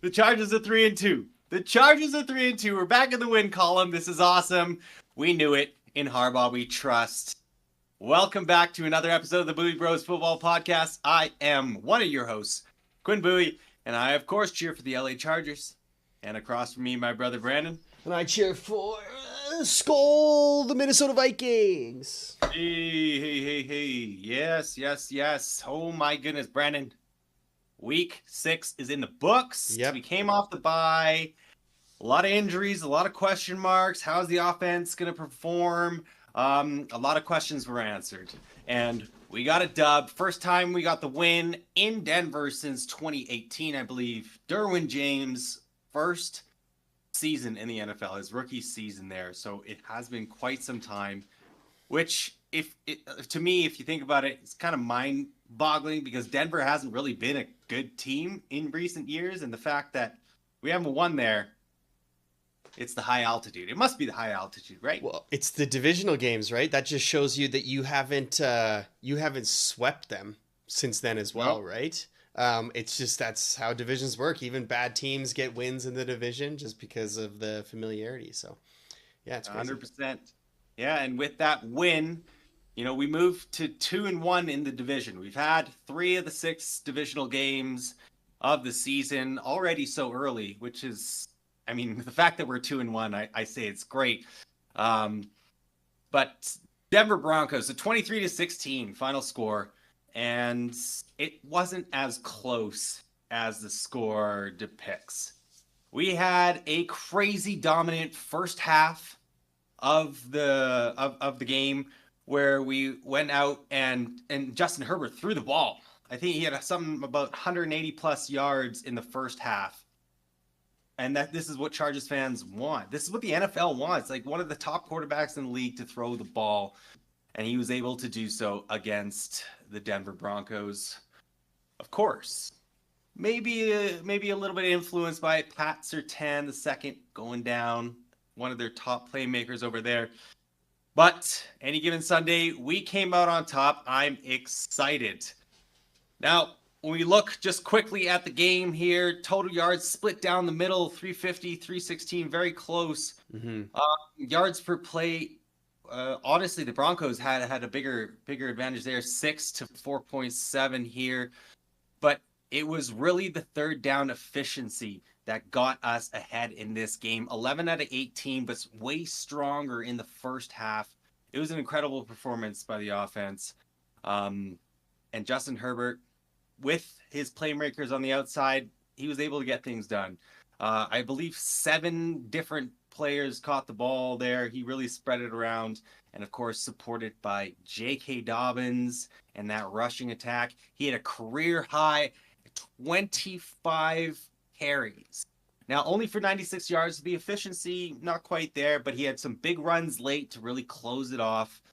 The Chargers are 3-2. The Chargers are 3-2. We're back in the win column. This is awesome. We knew it. In Harbaugh, we trust. Welcome back to another episode of the BuiBros Football Podcast. I am one of your hosts, Quinn Bowie, and I, of course, cheer for the LA Chargers. And across from me, my brother Brandon. And I cheer for Skol, the Minnesota Vikings. Hey. Yes. Oh, my goodness, Brandon. Week 6 is in the books. Yep. We came off the bye. A lot of injuries, a lot of question marks. How's the offense going to perform? A lot of questions were answered. And we got a dub. First time we got the win in Denver since 2018, I believe. Derwin James' first season in the NFL, his rookie season there. So it has been quite some time, which to me, if you think about it, it's kind of mind-boggling because Denver hasn't really been a good team in recent years. And the fact that we haven't won there, it's the high altitude. It must be the high altitude, right? Well, it's the divisional games, right? That just shows you that you haven't swept them since then as well, Nope. right? It's just that's how divisions work. Even bad teams get wins in the division just because of the familiarity. So, yeah, it's crazy. 100%. Yeah, and with that win, we moved to 2-1 in the division. We've had 3 of the 6 divisional games of the season already so early, which is, the fact that we're 2-1, I say it's great. But Denver Broncos, a 23-16 final score, and it wasn't as close as the score depicts. We had a crazy dominant first half of the game where we went out and Justin Herbert threw the ball. I think he had something about 180 plus yards in the first half. And this is what Chargers fans want. This is what the NFL wants. Like one of the top quarterbacks in the league to throw the ball. And he was able to do so against the Denver Broncos. Of course, maybe a little bit influenced by Pat Surtain the second going down, one of their top playmakers over there. But any given Sunday, we came out on top. I'm excited. Now, when we look just quickly at the game here, total yards split down the middle, 350, 316, very close. Mm-hmm. Yards per play, honestly, the Broncos had a bigger advantage there, 6 to 4.7 here. But it was really the third down efficiency that got us ahead in this game. 11 out of 18, but way stronger in the first half. It was an incredible performance by the offense. And Justin Herbert, with his playmakers on the outside, he was able to get things done. I believe 7 different players caught the ball there. He really spread it around. And, of course, supported by J.K. Dobbins and that rushing attack. He had a career-high 25 carries. Now, only for 96 yards. The efficiency, not quite there, but he had some big runs late to really close it off.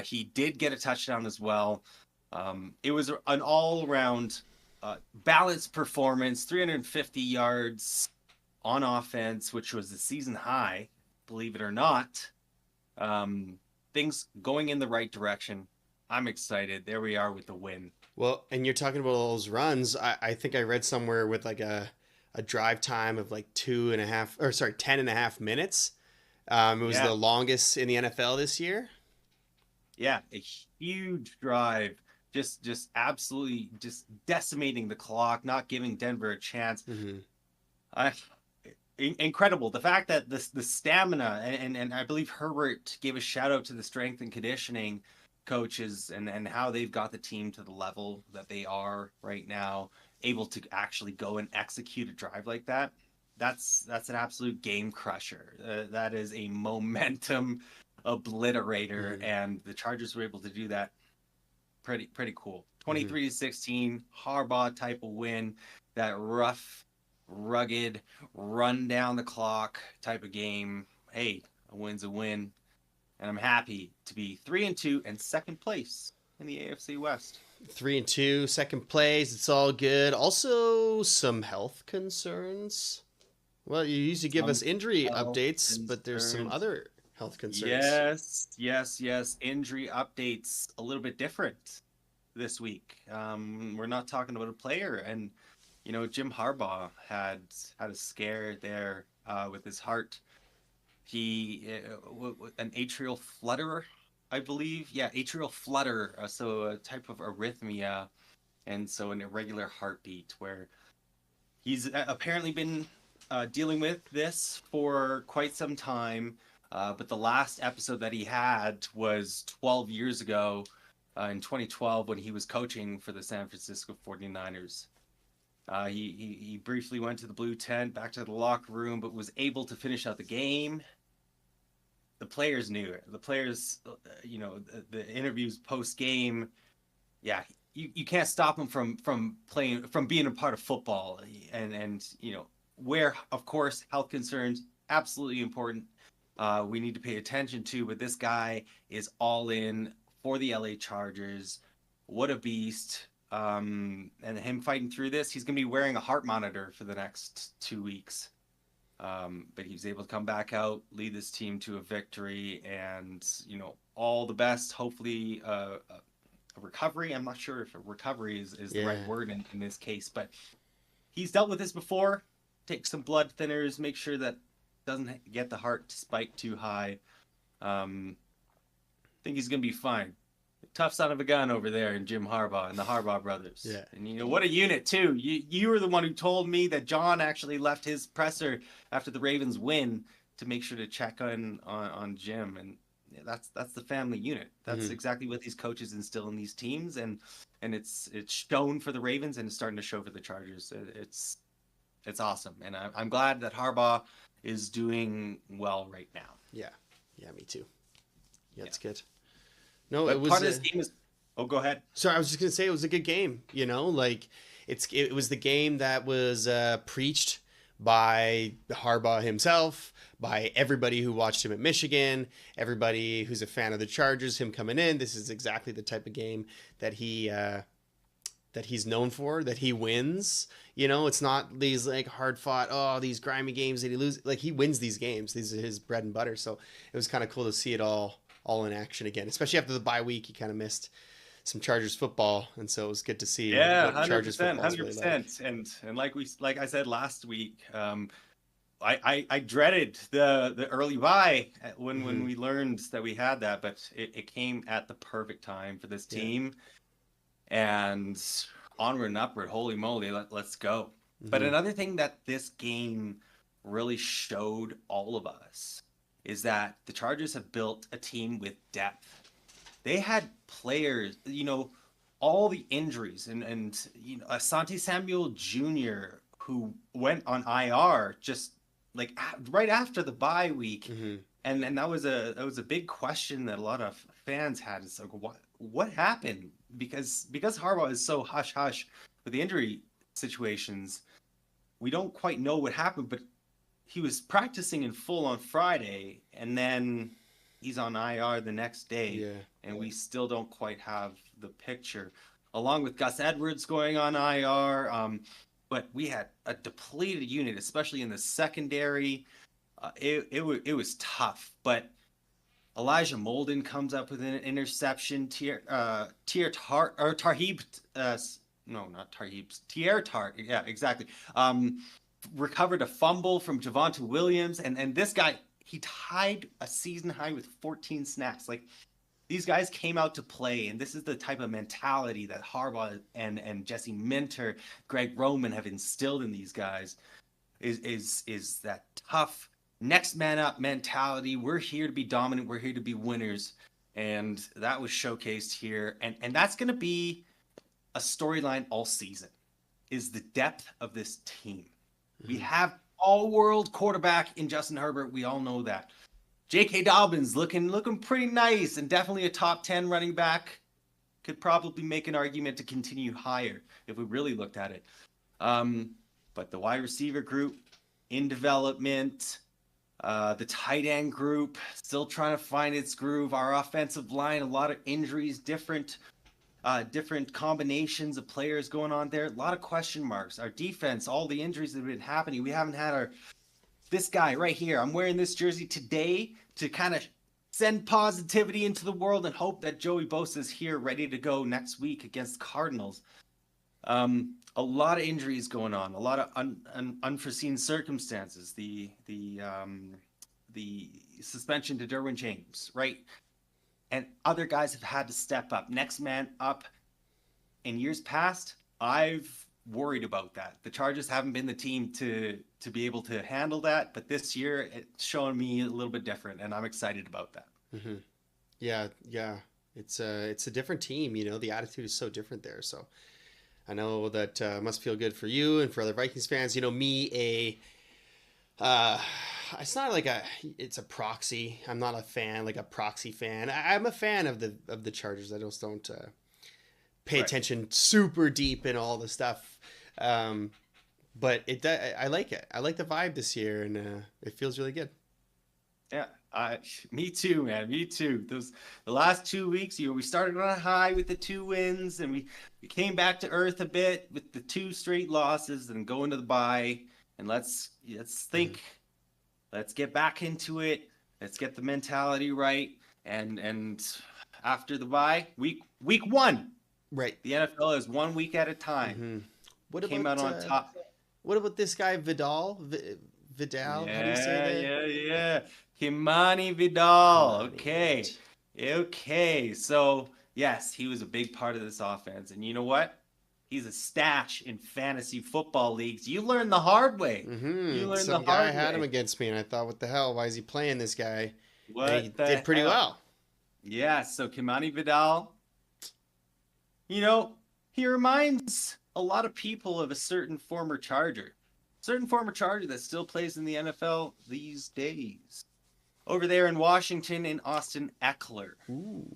He did get a touchdown as well. It was an all-around balanced performance, 350 yards on offense, which was the season high, believe it or not. Things going in the right direction. I'm excited. There we are with the win. Well, and you're talking about all those runs. I think I read somewhere with like a drive time of like 10.5 minutes. It was the longest in the NFL this year. Yeah, a huge drive. Just absolutely just decimating the clock, not giving Denver a chance. Mm-hmm. Incredible. The fact that the stamina, and I believe Herbert gave a shout out to the strength and conditioning coaches and how they've got the team to the level that they are right now, able to actually go and execute a drive like that. That's an absolute game crusher. That is a momentum obliterator, Mm-hmm. and the Chargers were able to do that. Pretty cool. 23-16, Harbaugh type of win. That rough, rugged, run down the clock type of game. Hey, a win's a win. And I'm happy to be 3-2 and second place in the AFC West. 3-2, second place. It's all good. Also, some health concerns. Well, you usually give us injury updates, but there's some other health concerns. Yes. Injury updates a little bit different this week. We're not talking about a player, and Jim Harbaugh had a scare there with his heart. He an atrial flutter, I believe. Yeah, atrial flutter. So a type of arrhythmia, and so an irregular heartbeat, where he's apparently been dealing with this for quite some time. But the last episode that he had was 12 years ago, in 2012, when he was coaching for the San Francisco 49ers. He briefly went to the blue tent, back to the locker room, but was able to finish out the game. The players knew it. The players, the interviews post game, yeah, you can't stop him from playing, from being a part of football, and where, of course, health concerns absolutely important. We need to pay attention to, but this guy is all in for the LA Chargers. What a beast! And him fighting through this, he's going to be wearing a heart monitor for the next 2 weeks. But he was able to come back out, lead this team to a victory, and all the best. Hopefully, a recovery. I'm not sure if a recovery is the right word in this case, but he's dealt with this before. Take some blood thinners, make sure that doesn't get the heart to spike too high. I think he's gonna be fine. Tough son of a gun over there in Jim Harbaugh and the Harbaugh brothers. Yeah. And what a unit too. You were the one who told me that John actually left his presser after the Ravens win to make sure to check on Jim, and that's the family unit. That's exactly what these coaches instill in these teams, and it's shown for the Ravens, and it's starting to show for the Chargers. It's awesome, and I'm glad that Harbaugh is doing well right now. Yeah, me too. Yeah, it's good. No, but it was part of this game is. Oh, go ahead. Sorry, I was just gonna say it was a good game. Like it was the game that was preached by Harbaugh himself, by everybody who watched him at Michigan, everybody who's a fan of the Chargers. Him coming in, this is exactly the type of game that he's known for. That he wins. It's not these like hard fought, these grimy games that he loses. Like he wins these games. These are his bread and butter. So it was kind of cool to see it all in action again, especially after the bye week. He kind of missed some Chargers football, and so it was good to see. Yeah, 100%. And like I said last week, I dreaded the early bye when we learned that we had that, but it came at the perfect time for this team, and onward and upward. Holy moly, let's go! But another thing that this game really showed all of us is that the Chargers have built a team with depth. They had players, all the injuries, and Asante Samuel Jr., who went on IR just like right after the bye week, and that was a big question that a lot of fans had. It's like, what happened? Because Harbaugh is so hush hush with the injury situations, we don't quite know what happened, but he was practicing in full on Friday, and then he's on IR the next day, and we still don't quite have the picture. Along with Gus Edwards going on IR, but we had a depleted unit, especially in the secondary. It was tough, but Elijah Molden comes up with an interception. Tier Tart. Yeah, exactly. Recovered a fumble from Javonte Williams, and this guy, he tied a season high with 14 snaps. Like, these guys came out to play, and this is the type of mentality that Harbaugh and Jesse Minter, Greg Roman have instilled in these guys. Is that tough next man up mentality. We're here to be dominant. We're here to be winners, and that was showcased here. And that's going to be a storyline all season. Is the depth of this team. We have all-world quarterback in Justin Herbert. We all know that. J.K. Dobbins looking pretty nice, and definitely a top 10 running back. Could probably make an argument to continue higher if we really looked at it. But the wide receiver group in development, the tight end group still trying to find its groove. Our offensive line, a lot of injuries, different combinations of players going on there. A lot of question marks. Our defense, all the injuries that have been happening. We haven't had this guy right here. I'm wearing this jersey today to kind of send positivity into the world and hope that Joey Bosa is here ready to go next week against Cardinals. a lot of injuries going on, a lot of unforeseen circumstances. The suspension to Derwin James, right? And other guys have had to step up. Next man up. In years past, I've worried about that. The Chargers haven't been the team to be able to handle that, but this year it's showing me a little bit different, and I'm excited about that. Mm-hmm. Yeah. It's a different team. The attitude is so different there. So I know that must feel good for you and for other Vikings fans. It's not like it's a proxy. I'm not a fan, like a proxy fan. I'm a fan of the Chargers. I just don't pay attention super deep in all the stuff. But I like it. I like the vibe this year, and it feels really good. Yeah, me too, man. Me too. The last 2 weeks, we started on a high with the 2 wins, and we came back to earth a bit with the 2 straight losses, and go into the bye. And let's think. Let's get back into it. Let's get the mentality right. And after the bye, week 1. Right. The NFL is 1 week at a time. Mm-hmm. What Came about, out on top. What about this guy Vidal? Vidal? Yeah, How do you say that? Yeah. Kimani Vidal. Okay. So, yes, he was a big part of this offense. And you know what? He's a stash in fantasy football leagues. You learn the hard way. Mm-hmm. You learn Some the hard guy had way. him against me, and I thought, what the hell? Why is he playing this guy? What he did pretty well. Yeah, so Kimani Vidal, he reminds a lot of people of a certain former Charger. That still plays in the NFL these days. Over there in Washington, in Austin Eckler. Ooh.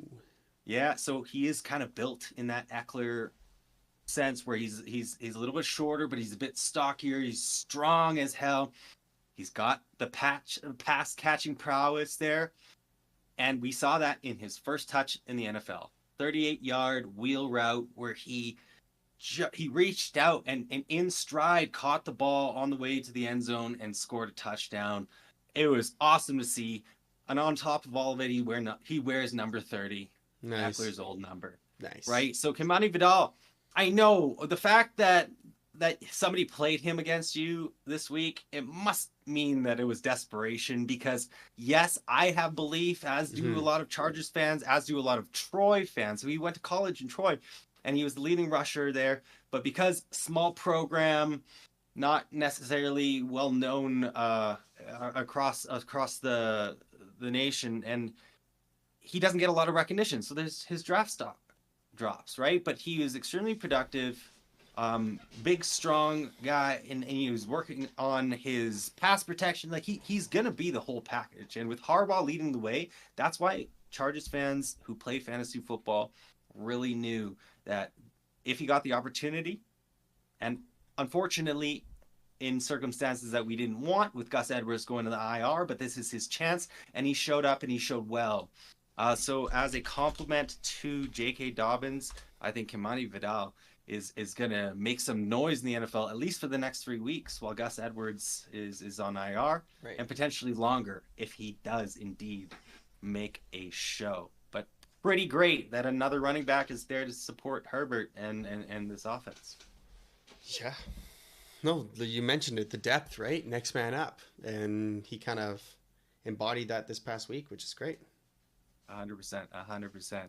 Yeah, so he is kind of built in that Eckler sense where he's a little bit shorter, but he's a bit stockier. He's strong as hell. He's got the pass catching prowess there. And we saw that in his first touch in the NFL. 38-yard wheel route where he reached out and in stride caught the ball on the way to the end zone and scored a touchdown. It was awesome to see. And on top of all of it, he wears number 30. Nice. Eckler's old number. Nice. Right? So Kimani Vidal, I know the fact that somebody played him against you this week, it must mean that it was desperation because, yes, I have belief, as do a lot of Chargers fans, as do a lot of Troy fans. So he went to college in Troy, and he was the leading rusher there. But because small program, not necessarily well known across the nation, and he doesn't get a lot of recognition. So there's his draft stock drops, right? But he was extremely productive. Big, strong guy, and he was working on his pass protection. Like he's gonna be the whole package. And with Harbaugh leading the way, that's why Chargers fans who play fantasy football really knew that if he got the opportunity, and unfortunately, in circumstances that we didn't want, with Gus Edwards going to the IR, but this is his chance, and he showed up and he showed well. So as a compliment to J.K. Dobbins, I think Kimani Vidal is going to make some noise in the NFL, at least for the next 3 weeks, while Gus Edwards is on IR, right, and potentially longer if he does indeed make a show. But pretty great that another running back is there to support Herbert and this offense. Yeah. No, you mentioned it, the depth, right? Next man up. And he kind of embodied that this past week, which is great. 100%.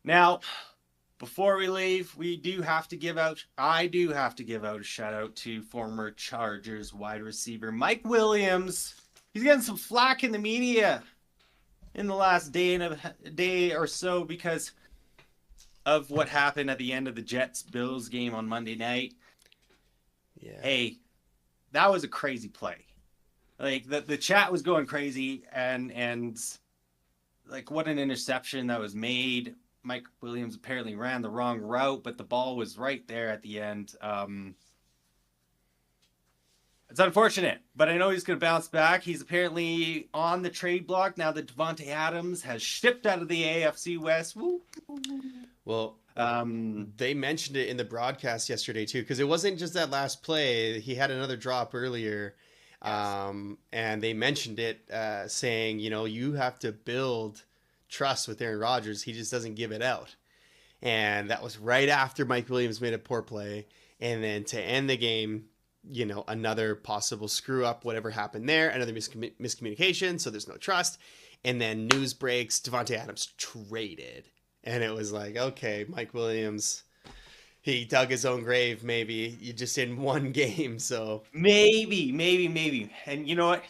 Now, before we leave, I do have to give out a shout out to former Chargers wide receiver Mike Williams. He's getting some flack in the media in the last day or so because of what happened at the end of the Jets-Bills game on Monday night. Yeah. Hey, that was a crazy play. Like the chat was going crazy and like what an interception that was made. Mike Williams apparently ran the wrong route, but the ball was right there at the end. It's unfortunate, but I know he's going to bounce back. He's apparently on the trade block now that Devontae Adams has shipped out of the AFC West. Woo. Well, they mentioned it in the broadcast yesterday too, because it wasn't just that last play. He had another drop earlier, and they mentioned it saying, you have to build trust with Aaron Rodgers. He just doesn't give it out. And that was right after Mike Williams made a poor play. And then to end the game, another possible screw up, whatever happened there, another miscommunication, so there's no trust. And then news breaks, Davante Adams traded. And it was like, okay, Mike Williams, he dug his own grave, maybe. You just in one game, so. Maybe. And you know what?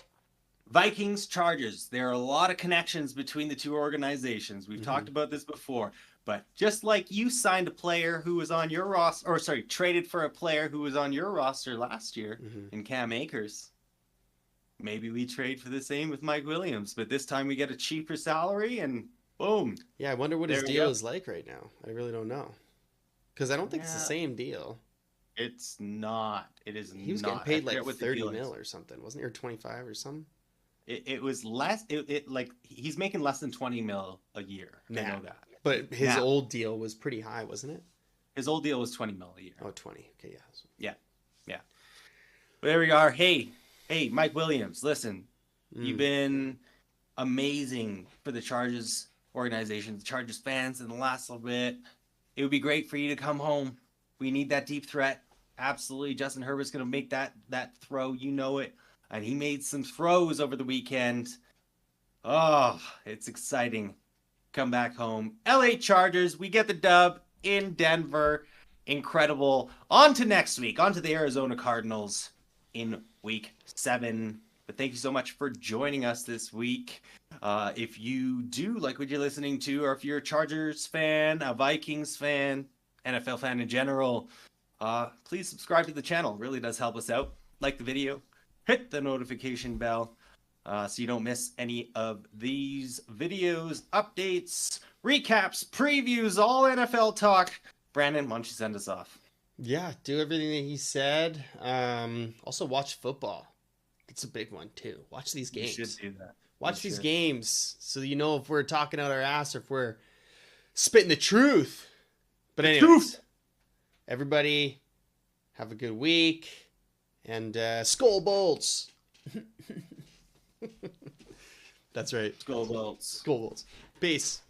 Vikings, Chargers, there are a lot of connections between the two organizations. We've talked about this before. But just like you signed a player who was on your roster, or sorry, traded for a player who was on your roster last year in Cam Akers, maybe we trade for the same with Mike Williams. But this time we get a cheaper salary and boom. Yeah, I wonder what his deal is like right now. I really don't know. Because I don't think it's the same deal. It's not. It is not. He was getting paid like 30 mil or something, wasn't he? Or 25 or something? It was less. It like he's making less than 20 mil a year. I know that. But his old deal was pretty high, wasn't it? His old deal was 20 mil a year. Oh, 20. Okay, yeah. Yeah. But there we are. Hey, Mike Williams, listen. You've been amazing for the Chargers organization, the Chargers fans in the last little bit. It would be great for you to come home. We need that deep threat. Absolutely. Justin Herbert's going to make that throw. You know it. And he made some throws over the weekend. Oh, it's exciting. Come back home. LA Chargers, we get the dub in Denver. Incredible. On to next week. On to the Arizona Cardinals in week 7. But thank you so much for joining us this week. If you do like what you're listening to, or if you're a Chargers fan, a Vikings fan, NFL fan in general, please subscribe to the channel. It really does help us out. Like the video. Hit the notification bell. So you don't miss any of these videos, updates, recaps, previews, all NFL talk. Brandon, why don't you send us off? Yeah, do everything that he said. Also watch football. It's a big one too. Watch these games. You should do that. Watch these games so you know if we're talking out our ass or if we're spitting the truth. But anyways, everybody have a good week. And Skol Bolts. That's right. Skol Bolts. Skol Bolts. Peace.